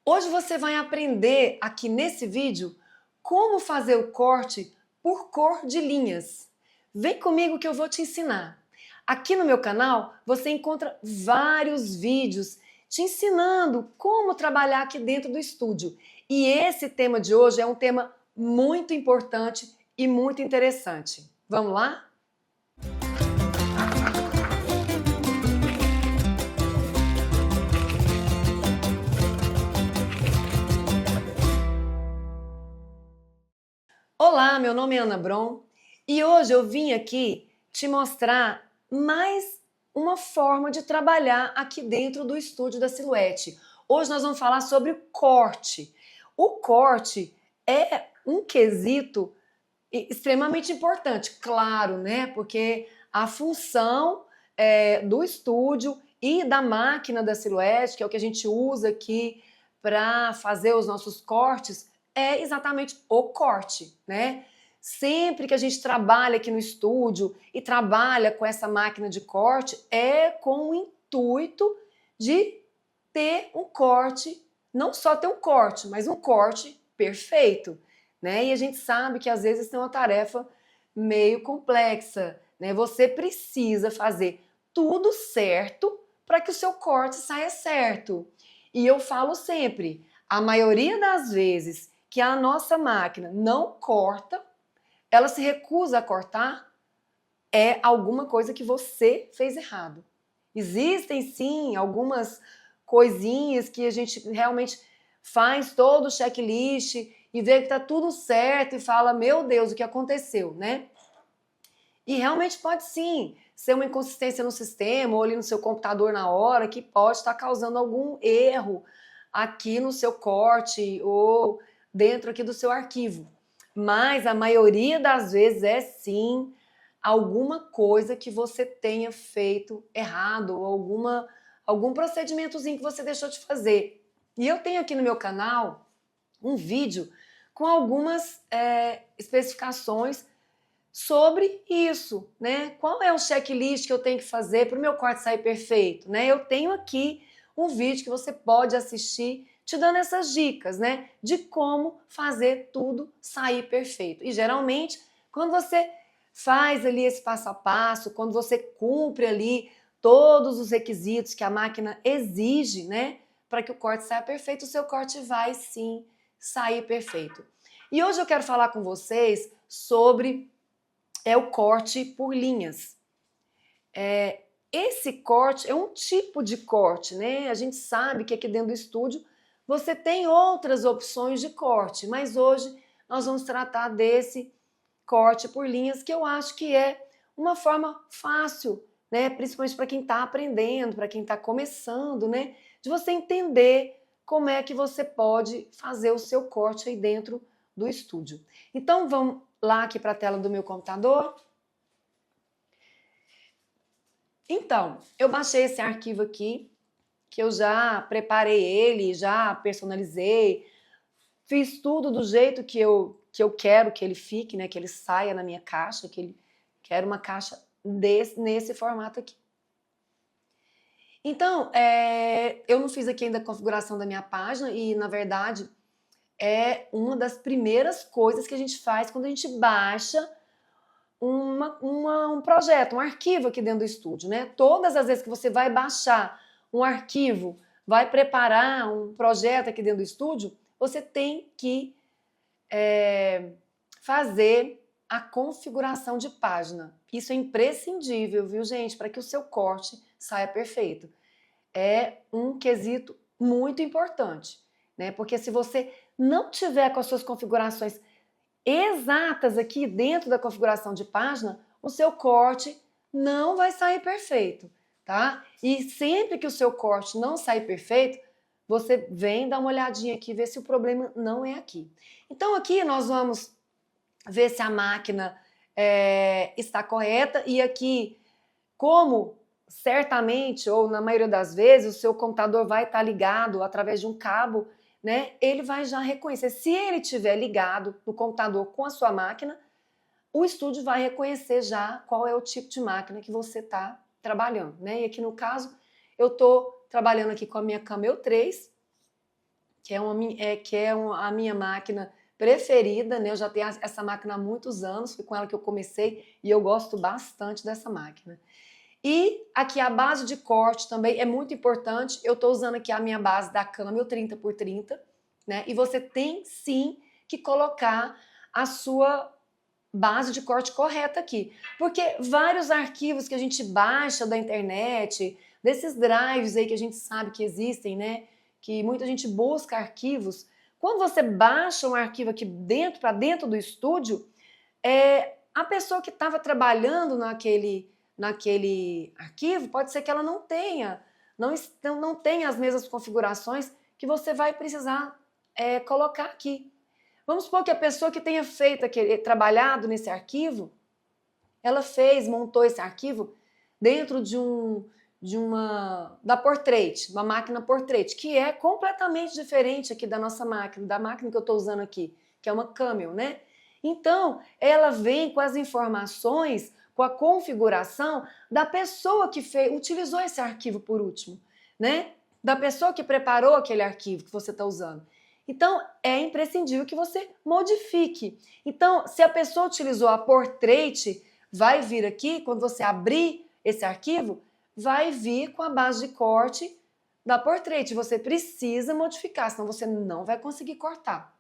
Hoje você vai aprender aqui nesse vídeo como fazer o corte por cor de linhas. Vem comigo que eu vou te ensinar. Aqui no meu canal você encontra vários vídeos te ensinando como trabalhar aqui dentro do estúdio. E esse tema de hoje é um tema muito importante e muito interessante. Vamos lá? Olá, meu nome é Ana Bron e hoje eu vim aqui te mostrar mais uma forma de trabalhar aqui dentro do estúdio da Silhouette. Hoje nós vamos falar sobre o corte. O corte é um quesito extremamente importante, claro, né? Porque a função do estúdio e da máquina da Silhouette, que é o que a gente usa aqui para fazer os nossos cortes, é exatamente o corte, né? Sempre que a gente trabalha aqui no estúdio e trabalha com essa máquina de corte, é com o intuito de ter um corte, não só ter um corte, mas um corte perfeito, né? E a gente sabe que às vezes tem uma tarefa meio complexa, né? Você precisa fazer tudo certo para que o seu corte saia certo. E eu falo sempre, a maioria das vezes que a nossa máquina não corta, ela se recusa a cortar, é alguma coisa que você fez errado. Existem sim algumas coisinhas que a gente realmente faz todo o checklist e vê que tá tudo certo e fala, meu Deus, o que aconteceu, né? E realmente pode sim ser uma inconsistência no sistema ou ali no seu computador na hora que pode estar causando algum erro aqui no seu corte ou dentro aqui do seu arquivo. Mas a maioria das vezes é sim alguma coisa que você tenha feito errado ou algum procedimentozinho que você deixou de fazer. E eu tenho aqui no meu canal um vídeo com algumas especificações sobre isso, né? Qual é o checklist que eu tenho que fazer para o meu corte sair perfeito, né? Eu tenho aqui um vídeo que você pode assistir te dando essas dicas, né? De como fazer tudo sair perfeito. E geralmente, quando você faz ali esse passo a passo, quando você cumpre ali todos os requisitos que a máquina exige, né? Para que o corte saia perfeito, o seu corte vai sim sair perfeito. E hoje eu quero falar com vocês sobre o corte por linhas. Esse corte é um tipo de corte, né? A gente sabe que aqui dentro do estúdio você tem outras opções de corte, mas hoje nós vamos tratar desse corte por linhas que eu acho que é uma forma fácil, né? Principalmente para quem está aprendendo, para quem está começando, né? De você entender como é que você pode fazer o seu corte aí dentro do estúdio. Então vamos lá aqui para a tela do meu computador. Então, eu baixei esse arquivo aqui, que eu já preparei ele, já personalizei, fiz tudo do jeito que eu quero que ele fique, né? Que ele saia na minha caixa, que ele quero uma caixa nesse formato aqui. Então, eu não fiz aqui ainda a configuração da minha página e, na verdade, é uma das primeiras coisas que a gente faz quando a gente baixa um projeto, um arquivo aqui dentro do estúdio, né? Todas as vezes que você vai baixar um arquivo, vai preparar um projeto aqui dentro do estúdio, você tem que fazer a configuração de página. Isso é imprescindível, viu, gente? Para que o seu corte saia perfeito. É um quesito muito importante, né? Porque se você não tiver com as suas configurações exatas aqui dentro da configuração de página, o seu corte não vai sair perfeito, tá? E sempre que o seu corte não sair perfeito, você vem dar uma olhadinha aqui, ver se o problema não é aqui. Então aqui nós vamos ver se a máquina está correta e aqui, como certamente, ou na maioria das vezes, o seu computador vai estar ligado através de um cabo, né? Ele vai já reconhecer. Se ele estiver ligado no computador com a sua máquina, o estúdio vai reconhecer já qual é o tipo de máquina que você está trabalhando, né? E aqui no caso, eu estou trabalhando aqui com a minha Cameo 3 a minha máquina preferida, né? Eu já tenho essa máquina há muitos anos, foi com ela que eu comecei e eu gosto bastante dessa máquina. E aqui a base de corte também é muito importante. Eu estou usando aqui a minha base da Camel 30x30, né? E você tem sim que colocar a sua base de corte correta aqui. Porque vários arquivos que a gente baixa da internet, desses drives aí que a gente sabe que existem, né? Que muita gente busca arquivos. Quando você baixa um arquivo aqui dentro, para dentro do estúdio, a pessoa que estava trabalhando naquele arquivo, pode ser que ela não tenha as mesmas configurações que você vai precisar colocar aqui. Vamos supor que a pessoa que tenha trabalhado nesse arquivo, ela montou esse arquivo dentro da Portrait, uma máquina Portrait, que é completamente diferente aqui da nossa máquina, da máquina que eu estou usando aqui, que é uma Camel, né? Então, ela vem com as informações, com a configuração da pessoa que utilizou esse arquivo por último, né? Da pessoa que preparou aquele arquivo que você está usando. Então, é imprescindível que você modifique. Então, se a pessoa utilizou a Portrait, vai vir aqui, quando você abrir esse arquivo, vai vir com a base de corte da Portrait. Você precisa modificar, senão você não vai conseguir cortar.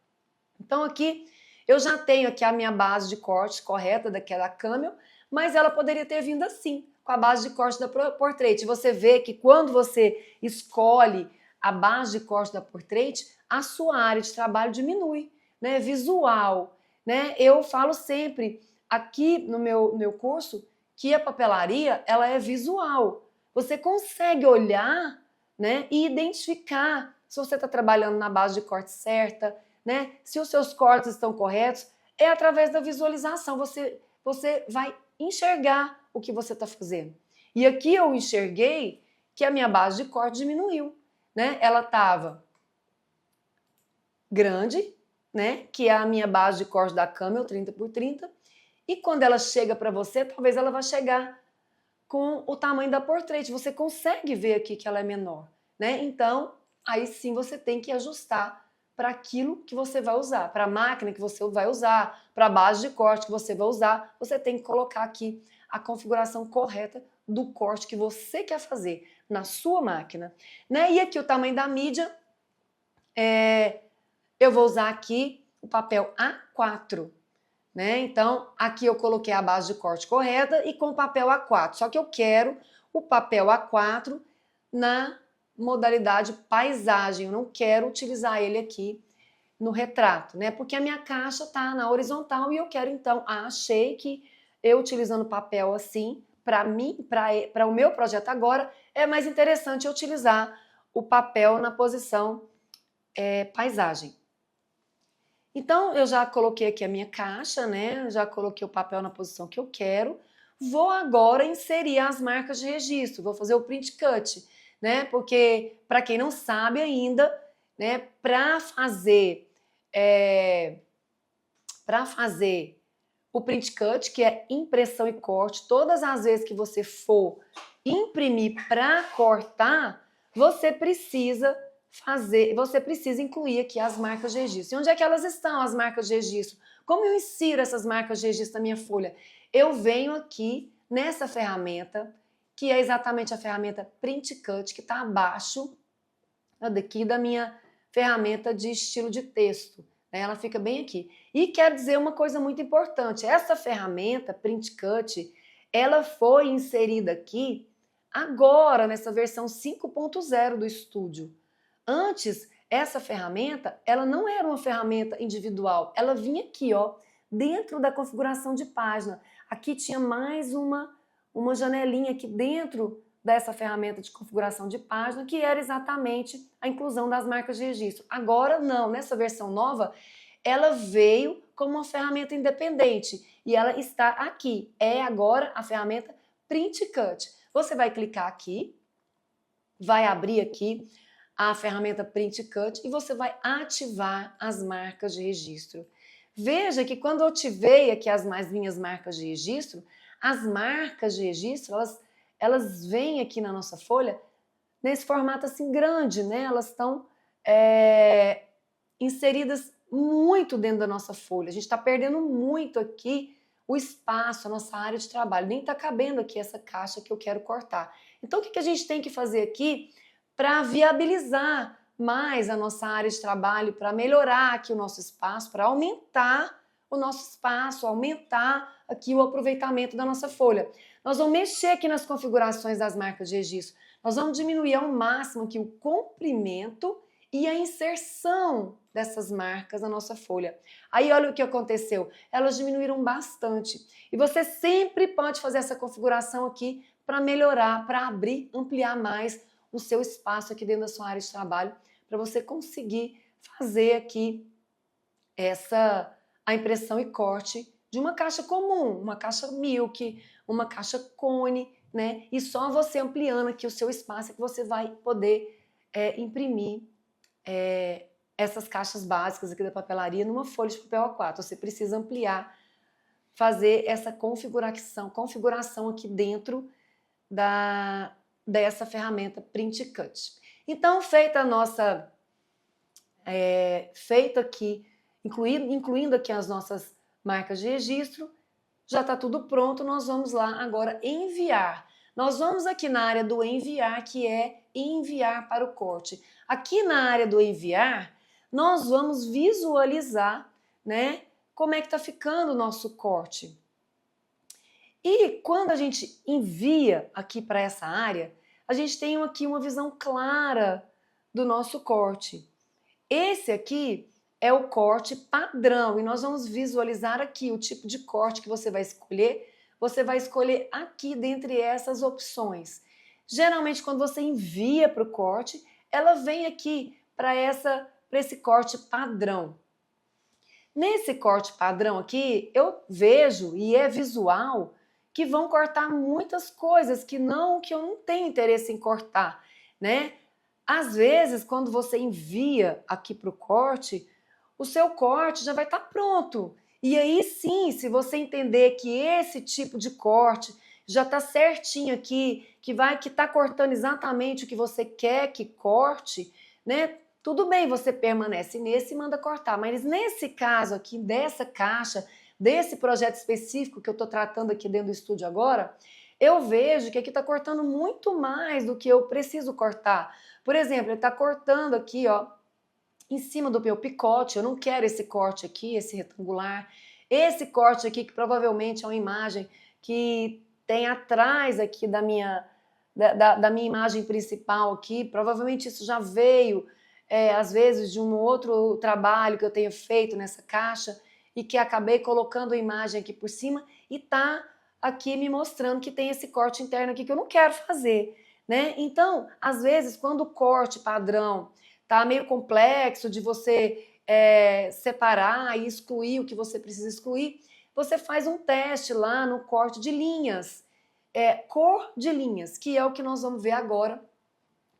Então, aqui, eu já tenho aqui a minha base de corte correta daquela Camel, mas ela poderia ter vindo assim, com a base de corte da Portrait. Você vê que quando você escolhe a base de corte da Portrait, a sua área de trabalho diminui, né? Visual, né? Eu falo sempre aqui no meu curso que a papelaria, ela é visual. Você consegue olhar, né, e identificar se você está trabalhando na base de corte certa, né? Se os seus cortes estão corretos, é através da visualização. Você vai enxergar o que você está fazendo. E aqui eu enxerguei que a minha base de corte diminuiu, né? Ela estava grande, né? Que é a minha base de corte da Camel 30x30. E quando ela chega para você, talvez ela vá chegar com o tamanho da Portrait. Você consegue ver aqui que ela é menor, né? Então, aí sim você tem que ajustar para aquilo que você vai usar, para a máquina que você vai usar, para a base de corte que você vai usar. Você tem que colocar aqui a configuração correta do corte que você quer fazer na sua máquina, né? E aqui o tamanho da mídia, eu vou usar aqui o papel A4, né? Então, aqui eu coloquei a base de corte correta e com o papel A4. Só que eu quero o papel A4 na modalidade paisagem. Eu não quero utilizar ele aqui no retrato, né? Porque a minha caixa tá na horizontal e eu quero, então, achei que eu utilizando papel assim, para mim, para o meu projeto agora, é mais interessante eu utilizar o papel na posição paisagem. Então, eu já coloquei aqui a minha caixa, né? Já coloquei o papel na posição que eu quero. Vou agora inserir as marcas de registro. Vou fazer o print cut, né? Porque, para quem não sabe ainda, né? Para fazer o print cut, que é impressão e corte, todas as vezes que você for imprimir para cortar, você precisa incluir aqui as marcas de registro. E onde é que elas estão, as marcas de registro? Como eu insiro essas marcas de registro na minha folha? Eu venho aqui nessa ferramenta, que é exatamente a ferramenta Print Cut, que está abaixo daqui da minha ferramenta de estilo de texto. Ela fica bem aqui. E quero dizer uma coisa muito importante. Essa ferramenta Print Cut, ela foi inserida aqui agora, nessa versão 5.0 do Studio. Antes, essa ferramenta, ela não era uma ferramenta individual, ela vinha aqui, ó, dentro da configuração de página. Aqui tinha mais uma janelinha aqui dentro dessa ferramenta de configuração de página, que era exatamente a inclusão das marcas de registro. Agora não, nessa versão nova, ela veio como uma ferramenta independente e ela está aqui. É agora a ferramenta Print Cut. Você vai clicar aqui, vai abrir aqui a ferramenta Print Cut e você vai ativar as marcas de registro. Veja que quando eu ativei aqui as minhas marcas de registro, as marcas de registro, elas vêm aqui na nossa folha nesse formato assim grande, né? Elas estão inseridas muito dentro da nossa folha. A gente está perdendo muito aqui o espaço, a nossa área de trabalho. Nem está cabendo aqui essa caixa que eu quero cortar. Então, o que a gente tem que fazer aqui para viabilizar mais a nossa área de trabalho, para melhorar aqui o nosso espaço, para aumentar o nosso espaço, aumentar aqui o aproveitamento da nossa folha? Nós vamos mexer aqui nas configurações das marcas de registro. Nós vamos diminuir ao máximo aqui o comprimento e a inserção dessas marcas na nossa folha. Aí olha o que aconteceu, elas diminuíram bastante. E você sempre pode fazer essa configuração aqui para melhorar, para abrir, ampliar mais o seu espaço aqui dentro da sua área de trabalho, para você conseguir fazer aqui a impressão e corte de uma caixa comum, uma caixa milk, uma caixa cone, né? E só você ampliando aqui o seu espaço que você vai poder imprimir essas caixas básicas aqui da papelaria numa folha de papel A4. Você precisa ampliar, fazer essa configuração aqui dentro dessa ferramenta Print Cut. Então, feita a nossa, feito aqui, incluindo aqui as nossas marcas de registro, já está tudo pronto, nós vamos lá agora enviar. Nós vamos aqui na área do enviar, que é enviar para o corte. Aqui na área do enviar, nós vamos visualizar, né, como é que está ficando o nosso corte. E quando a gente envia aqui para essa área, a gente tem aqui uma visão clara do nosso corte. Esse aqui é o corte padrão e nós vamos visualizar aqui o tipo de corte que você vai escolher. Você vai escolher aqui dentre essas opções. Geralmente, quando você envia para o corte, ela vem aqui para esse corte padrão. Nesse corte padrão aqui, eu vejo, e é visual, que vão cortar muitas coisas que eu não tenho interesse em cortar, né? Às vezes, quando você envia aqui para o corte, o seu corte já vai estar pronto. E aí sim, se você entender que esse tipo de corte já está certinho aqui, que está cortando exatamente o que você quer que corte, né? Tudo bem, você permanece nesse e manda cortar. Mas nesse caso aqui, dessa caixa, desse projeto específico que eu estou tratando aqui dentro do estúdio agora, eu vejo que aqui está cortando muito mais do que eu preciso cortar. Por exemplo, ele está cortando aqui, ó, em cima do meu picote. Eu não quero esse corte aqui, esse retangular. Esse corte aqui, que provavelmente é uma imagem que tem atrás aqui da minha imagem principal aqui. Provavelmente isso já veio, às vezes, de um outro trabalho que eu tenho feito nessa caixa e que acabei colocando a imagem aqui por cima e tá aqui me mostrando que tem esse corte interno aqui que eu não quero fazer, né? Então, às vezes, quando o corte padrão tá meio complexo de você separar e excluir o que você precisa excluir, você faz um teste lá no corte de linhas, cor de linhas, que é o que nós vamos ver agora,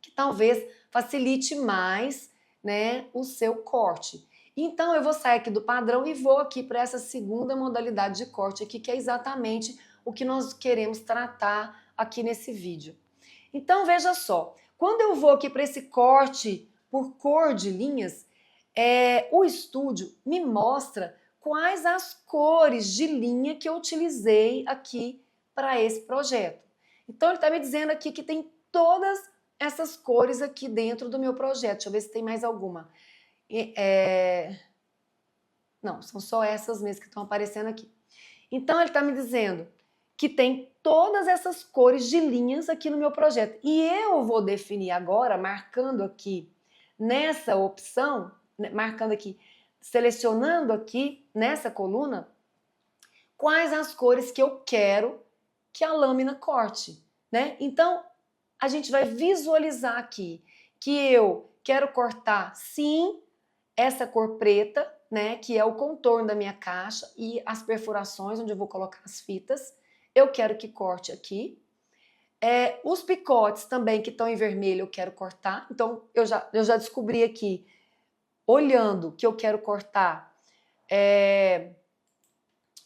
que talvez facilite mais, né, o seu corte. Então eu vou sair aqui do padrão e vou aqui para essa segunda modalidade de corte aqui, que é exatamente o que nós queremos tratar aqui nesse vídeo. Então veja só, quando eu vou aqui para esse corte por cor de linhas, o estúdio me mostra quais as cores de linha que eu utilizei aqui para esse projeto. Então ele está me dizendo aqui que tem todas essas cores aqui dentro do meu projeto. Deixa eu ver se tem mais alguma. Não, são só essas mesmo que estão aparecendo aqui. Então ele está me dizendo que tem todas essas cores de linhas aqui no meu projeto. E eu vou definir agora, marcando aqui nessa opção, marcando aqui, selecionando aqui nessa coluna, quais as cores que eu quero que a lâmina corte, né? Então, a gente vai visualizar aqui que eu quero cortar, sim, essa cor preta, né, que é o contorno da minha caixa e as perfurações onde eu vou colocar as fitas. Eu quero que corte aqui. Os picotes também que estão em vermelho eu quero cortar. Então, eu já descobri aqui, olhando, que eu quero cortar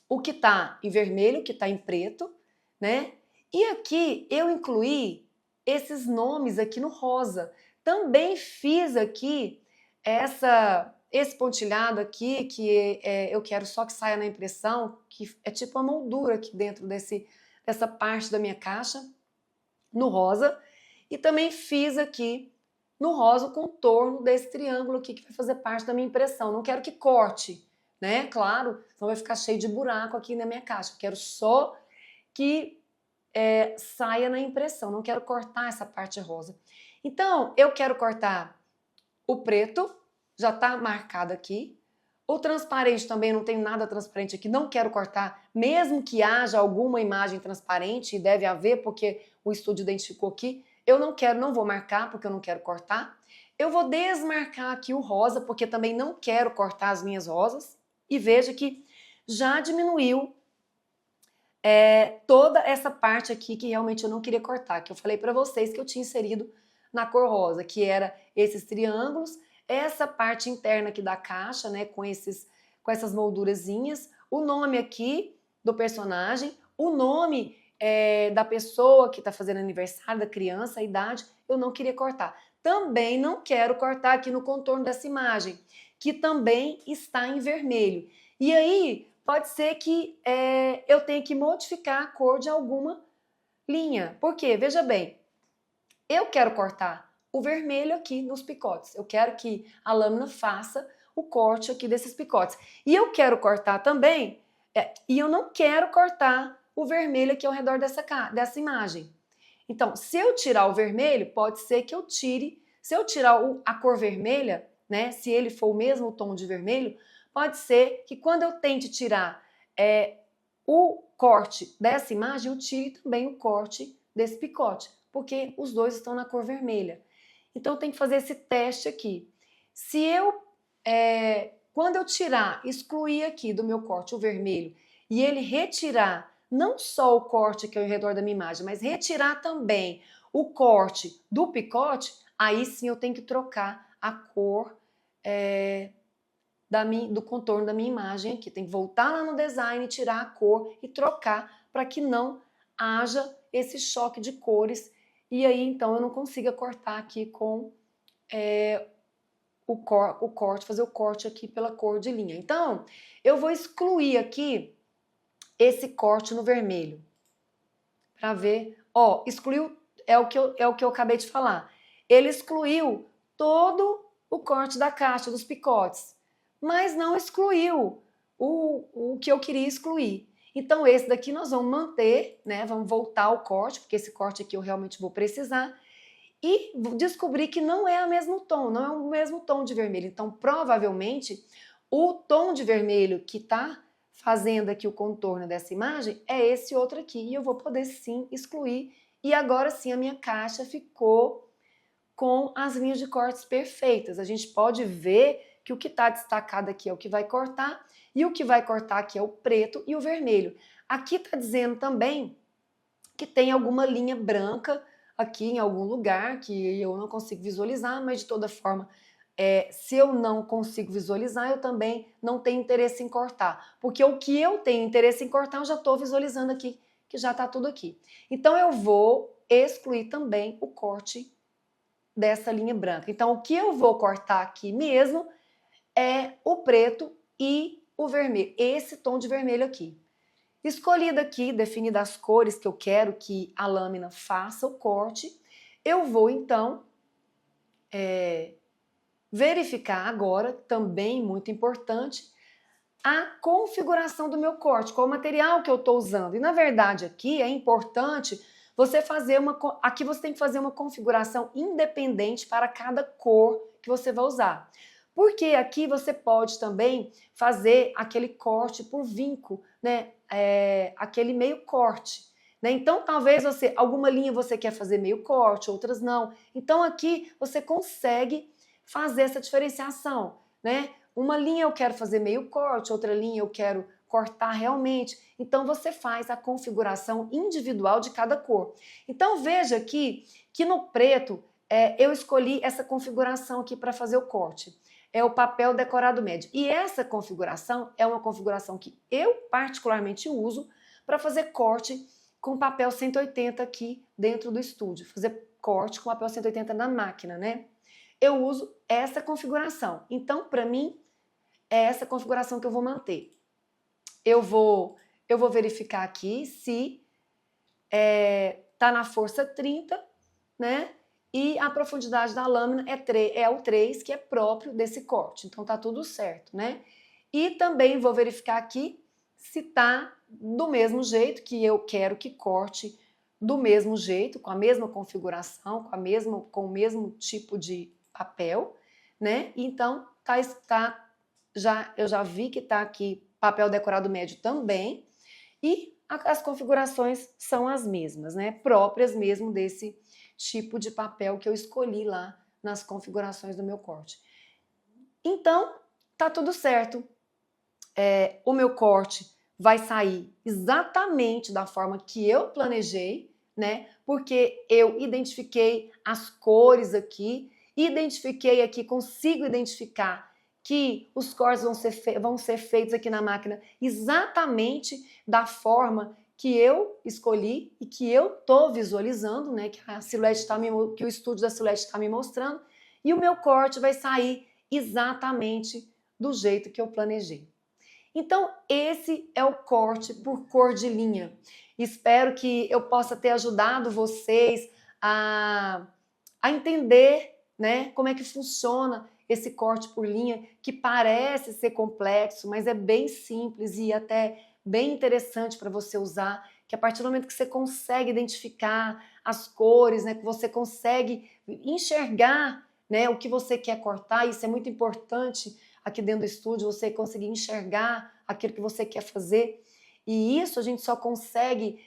o que está em vermelho, o que está em preto, né? E aqui eu incluí esses nomes aqui no rosa. Também fiz aqui esse pontilhado aqui, que eu quero só que saia na impressão, que é tipo uma moldura aqui dentro dessa parte da minha caixa, no rosa. E também fiz aqui no rosa o contorno desse triângulo aqui, que vai fazer parte da minha impressão. Não quero que corte, né? Claro, senão vai ficar cheio de buraco aqui na minha caixa. Eu quero só que saia na impressão, não quero cortar essa parte rosa. Então, eu quero cortar o preto, já tá marcado aqui. O transparente também, não tenho nada transparente aqui, não quero cortar, mesmo que haja alguma imagem transparente, e deve haver, porque o estúdio identificou aqui, eu não quero, não vou marcar, porque eu não quero cortar. Eu vou desmarcar aqui o rosa, porque também não quero cortar as minhas rosas. E veja que já diminuiu toda essa parte aqui que realmente eu não queria cortar, que eu falei para vocês que eu tinha inserido na cor rosa, que era esses triângulos, essa parte interna aqui da caixa, né, com essas moldurazinhas, o nome aqui do personagem, o nome da pessoa que está fazendo aniversário, da criança, a idade, eu não queria cortar. Também não quero cortar aqui no contorno dessa imagem, que também está em vermelho. E aí, pode ser que eu tenha que modificar a cor de alguma linha. Por quê? Veja bem, eu quero cortar o vermelho aqui nos picotes. Eu quero que a lâmina faça o corte aqui desses picotes. E eu quero cortar também, e eu não quero cortar o vermelho aqui ao redor dessa imagem. Então, se eu tirar o vermelho, pode ser que eu tire, se eu tirar a cor vermelha, né, se ele for o mesmo tom de vermelho, pode ser que quando eu tente tirar o corte dessa imagem, eu tire também o corte desse picote, porque os dois estão na cor vermelha. Então, eu tenho que fazer esse teste aqui. Se eu, quando eu tirar, excluir aqui do meu corte o vermelho, e ele retirar não só o corte aqui ao redor da minha imagem, mas retirar também o corte do picote, aí sim eu tenho que trocar a cor do contorno da minha imagem aqui. Tem que voltar lá no design, tirar a cor e trocar para que não haja esse choque de cores e aí então eu não consiga cortar aqui com o corte, fazer o corte aqui pela cor de linha. Então, eu vou excluir aqui esse corte no vermelho para ver, ó, excluiu, é o que eu acabei de falar. Ele excluiu todo o corte da caixa, dos picotes, mas não excluiu o que eu queria excluir. Então, esse daqui nós vamos manter, né? Vamos voltar ao corte, porque esse corte aqui eu realmente vou precisar. E descobri que não é o mesmo tom, não é o mesmo tom de vermelho. Então, provavelmente, o tom de vermelho que tá fazendo aqui o contorno dessa imagem é esse outro aqui. E eu vou poder sim excluir. E agora sim a minha caixa ficou com as linhas de cortes perfeitas. A gente pode ver que o que está destacado aqui é o que vai cortar e o que vai cortar aqui é o preto e o vermelho. Aqui está dizendo também que tem alguma linha branca aqui em algum lugar que eu não consigo visualizar, mas de toda forma, se eu não consigo visualizar, eu também não tenho interesse em cortar, porque o que eu tenho interesse em cortar, eu já estou visualizando aqui, que já está tudo aqui. Então, eu vou excluir também o corte dessa linha branca. Então, o que eu vou cortar aqui mesmo é o preto e o vermelho, esse tom de vermelho aqui. Escolhido aqui, definidas as cores que eu quero que a lâmina faça o corte, eu vou então verificar agora, também muito importante, a configuração do meu corte, qual o material que eu estou usando. E na verdade aqui é importante você fazer aqui você tem que fazer uma configuração independente para cada cor que você vai usar. Porque aqui você pode também fazer aquele corte por vinco, né? Aquele meio corte. Né? Então, talvez alguma linha você quer fazer meio corte, outras não. Então, aqui você consegue fazer essa diferenciação. Né? Uma linha eu quero fazer meio corte, outra linha eu quero cortar realmente. Então, você faz a configuração individual de cada cor. Então, veja aqui que no preto eu escolhi essa configuração aqui para fazer o corte. É o papel decorado médio. E essa configuração é uma configuração que eu particularmente uso para fazer corte com papel 180 aqui dentro do estúdio. Fazer corte com papel 180 na máquina, né? eu uso essa configuração. Então, para mim, é essa configuração que eu vou manter. Eu vou verificar aqui se tá na força 30, né? E a profundidade da lâmina é o 3, que é próprio desse corte. Então tá tudo certo, né? E também vou verificar aqui se tá do mesmo jeito que eu quero que corte, do mesmo jeito, com a mesma configuração, com o mesmo tipo de papel, né? Então eu já vi que tá aqui papel decorado médio também, e as configurações são as mesmas, né? Próprias mesmo desse tipo de papel que eu escolhi lá nas configurações do meu corte. Então, tá tudo certo. O meu corte vai sair exatamente da forma que eu planejei, né? Porque eu identifiquei as cores aqui, consigo identificar que os cortes vão ser feitos aqui na máquina exatamente da forma que eu escolhi e que eu tô visualizando, né? Que a silhuete que o estúdio da silhuete está me mostrando, e o meu corte vai sair exatamente do jeito que eu planejei. Então, esse é o corte por cor de linha. Espero que eu possa ter ajudado vocês a entender, né, como é que funciona esse corte por linha, que parece ser complexo, mas é bem simples e até bem interessante para você usar, que a partir do momento que você consegue identificar as cores, né, que você consegue enxergar, né, o que você quer cortar, isso é muito importante aqui dentro do estúdio, você conseguir enxergar aquilo que você quer fazer. E isso a gente só consegue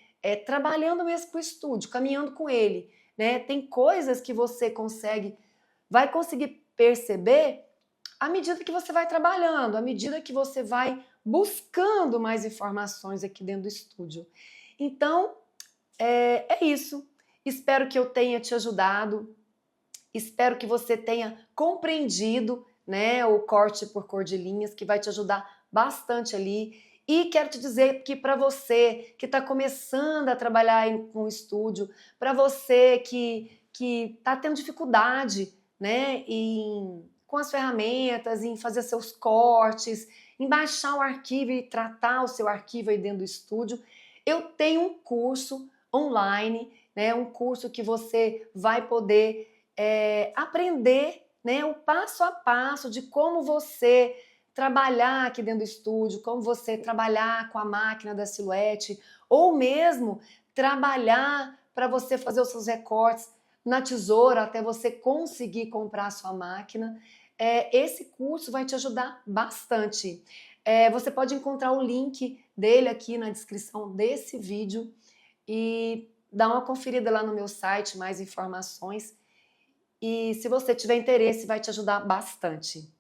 trabalhando mesmo com o estúdio, caminhando com ele, né? Tem coisas que você vai conseguir perceber à medida que você vai trabalhando, à medida que você vai buscando mais informações aqui dentro do estúdio. Então, é isso. Espero que eu tenha te ajudado, espero que você tenha compreendido, né, o corte por cor de linhas, que vai te ajudar bastante ali. E quero te dizer que para você que está começando a trabalhar com o estúdio, para você que está tendo dificuldade, né, com as ferramentas, em fazer seus cortes, em baixar o arquivo e tratar o seu arquivo aí dentro do estúdio, eu tenho um curso online, né, um curso que você vai poder aprender, né, o passo a passo de como você trabalhar aqui dentro do estúdio, como você trabalhar com a máquina da silhuete, ou mesmo trabalhar para você fazer os seus recortes na tesoura até você conseguir comprar a sua máquina. Esse curso vai te ajudar bastante. Você pode encontrar o link dele aqui na descrição desse vídeo e dar uma conferida lá no meu site, mais informações. E se você tiver interesse, vai te ajudar bastante.